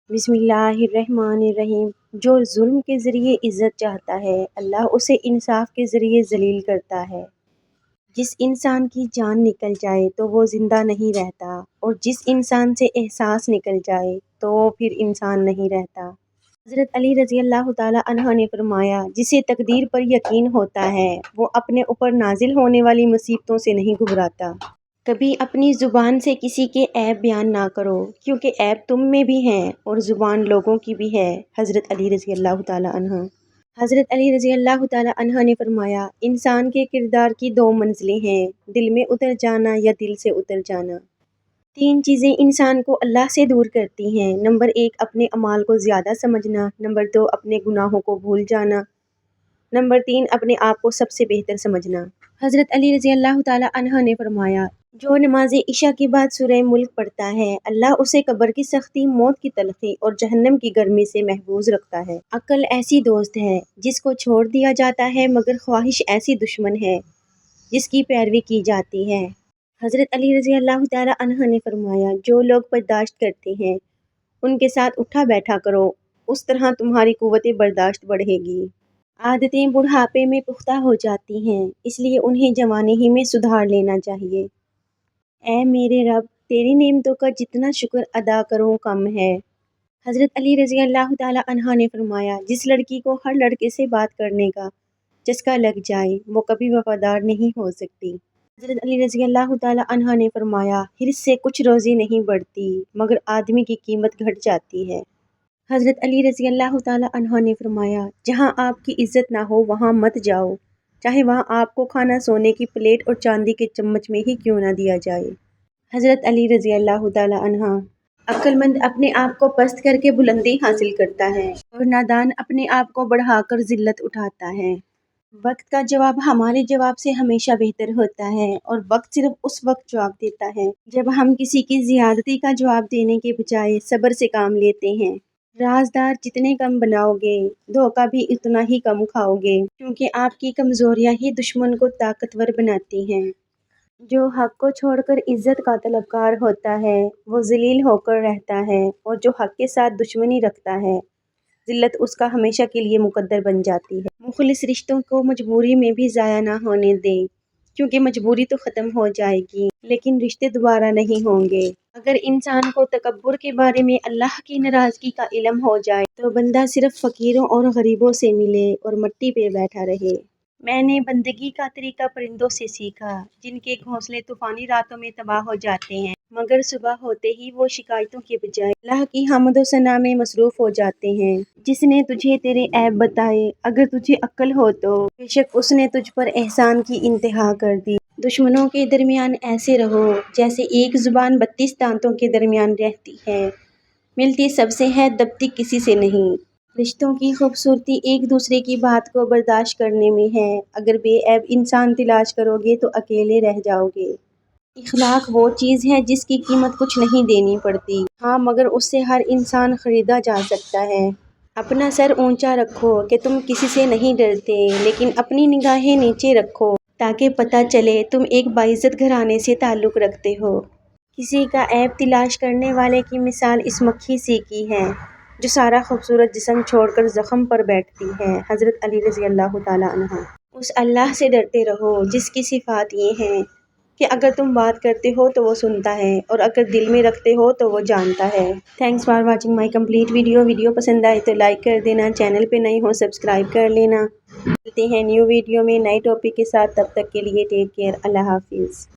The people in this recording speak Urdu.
بسم اللہ الرحمن الرحیم۔ جو ظلم کے ذریعے عزت چاہتا ہے اللہ اسے انصاف کے ذریعے ذلیل کرتا ہے۔ جس انسان کی جان نکل جائے تو وہ زندہ نہیں رہتا، اور جس انسان سے احساس نکل جائے تو وہ پھر انسان نہیں رہتا۔ حضرت علی رضی اللہ تعالیٰ عنہ نے فرمایا، جسے تقدیر پر یقین ہوتا ہے وہ اپنے اوپر نازل ہونے والی مصیبتوں سے نہیں گھبراتا۔ کبھی اپنی زبان سے کسی کے عیب بیان نہ کرو، کیونکہ عیب تم میں بھی ہیں اور زبان لوگوں کی بھی ہے۔ حضرت علی رضی اللہ تعالیٰ عنہ۔ حضرت علی رضی اللہ تعالیٰ عنہ نے فرمایا، انسان کے کردار کی دو منزلیں ہیں، دل میں اتر جانا یا دل سے اتر جانا۔ تین چیزیں انسان کو اللہ سے دور کرتی ہیں۔ نمبر 1 اپنے اعمال کو زیادہ سمجھنا، نمبر 2 اپنے گناہوں کو بھول جانا، نمبر 3 اپنے آپ کو سب سے بہتر سمجھنا۔ حضرت علی رضی اللہ تعالیٰ عنہ نے فرمایا، جو نماز عشاء کے بعد سورہ ملک پڑھتا ہے اللہ اسے قبر کی سختی، موت کی تلخی اور جہنم کی گرمی سے محفوظ رکھتا ہے۔ عقل ایسی دوست ہے جس کو چھوڑ دیا جاتا ہے، مگر خواہش ایسی دشمن ہے جس کی پیروی کی جاتی ہے۔ حضرت علی رضی اللہ تعالیٰ عنہ نے فرمایا، جو لوگ برداشت کرتے ہیں ان کے ساتھ اٹھا بیٹھا کرو، اس طرح تمہاری قوت برداشت بڑھے گی۔ عادتیں بڑھاپے میں پختہ ہو جاتی ہیں، اس لیے انہیں جوانی ہی میں سدھار لینا چاہیے۔ اے میرے رب، تیری نعمتوں کا جتنا شکر ادا کروں کم ہے۔ حضرت علی رضی اللہ تعالیٰ عنہ نے فرمایا، جس لڑکی کو ہر لڑکے سے بات کرنے کا چسکا لگ جائے وہ کبھی وفادار نہیں ہو سکتی۔ حضرت علی رضی اللہ تعالیٰ عنہ نے فرمایا، حرص سے کچھ روزی نہیں بڑھتی مگر آدمی کی قیمت گھٹ جاتی ہے۔ حضرت علی رضی اللہ تعالیٰ عنہ نے فرمایا، جہاں آپ کی عزت نہ ہو وہاں مت جاؤ، چاہے وہاں آپ کو کھانا سونے کی پلیٹ اور چاندی کے چمچ میں ہی کیوں نہ دیا جائے۔ حضرت علی رضی اللہ تعالیٰ عنہ۔ عقل مند اپنے آپ کو پست کر کے بلندی حاصل کرتا ہے، اور نادان اپنے آپ کو بڑھا کر ذلت اٹھاتا ہے۔ وقت کا جواب ہمارے جواب سے ہمیشہ بہتر ہوتا ہے، اور وقت صرف اس وقت جواب دیتا ہے جب ہم کسی کی زیادتی کا جواب دینے کے بجائے صبر سے کام لیتے ہیں۔ رازدار جتنے کم بناؤ گے دھوکہ بھی اتنا ہی کم کھاؤ گے، کیونکہ آپ کی کمزوریاں ہی دشمن کو طاقتور بناتی ہیں۔ جو حق کو چھوڑ کر عزت کا طلبکار ہوتا ہے وہ ذلیل ہو کر رہتا ہے، اور جو حق کے ساتھ دشمنی رکھتا ہے ذلت اس کا ہمیشہ کے لیے مقدر بن جاتی ہے۔ مخلص رشتوں کو مجبوری میں بھی ضائع نہ ہونے دیں، کیونکہ مجبوری تو ختم ہو جائے گی لیکن رشتے دوبارہ نہیں ہوں گے۔ اگر انسان کو تکبر کے بارے میں اللہ کی ناراضگی کا علم ہو جائے تو بندہ صرف فقیروں اور غریبوں سے ملے اور مٹی پہ بیٹھا رہے۔ میں نے بندگی کا طریقہ پرندوں سے سیکھا، جن کے گھونسلے طوفانی راتوں میں تباہ ہو جاتے ہیں، مگر صبح ہوتے ہی وہ شکایتوں کے بجائے اللہ کی حمد و ثنا میں مصروف ہو جاتے ہیں۔ جس نے تجھے تیرے عیب بتائے، اگر تجھے عقل ہو تو بے شک اس نے تجھ پر احسان کی انتہا کر دی۔ دشمنوں کے درمیان ایسے رہو جیسے ایک زبان 32 دانتوں کے درمیان رہتی ہے، ملتی سب سے ہے دبتی کسی سے نہیں۔ رشتوں کی خوبصورتی ایک دوسرے کی بات کو برداشت کرنے میں ہے، اگر بے عیب انسان تلاش کرو گے تو اکیلے رہ جاؤ گے۔ اخلاق وہ چیز ہے جس کی قیمت کچھ نہیں دینی پڑتی، ہاں مگر اس سے ہر انسان خریدا جا سکتا ہے۔ اپنا سر اونچا رکھو کہ تم کسی سے نہیں ڈرتے، لیکن اپنی نگاہیں نیچے رکھو تاکہ پتہ چلے تم ایک باعزت گھرانے سے تعلق رکھتے ہو۔ کسی کا عیب تلاش کرنے والے کی مثال اس مکھی سی کی ہے جو سارا خوبصورت جسم چھوڑ کر زخم پر بیٹھتی ہے۔ حضرت علی رضی اللہ تعالیٰ عنہ۔ اس اللہ سے ڈرتے رہو جس کی صفات یہ ہیں کہ اگر تم بات کرتے ہو تو وہ سنتا ہے، اور اگر دل میں رکھتے ہو تو وہ جانتا ہے۔ Thanks for watching my complete video. Video پسند آئے تو لائک کر دینا، چینل پہ نئے ہو سبسکرائب کر لینا۔ ملتے ہیں نیو ویڈیو میں نئے ٹاپک کے ساتھ، تب تک کے لیے ٹیک کیئر، اللہ حافظ۔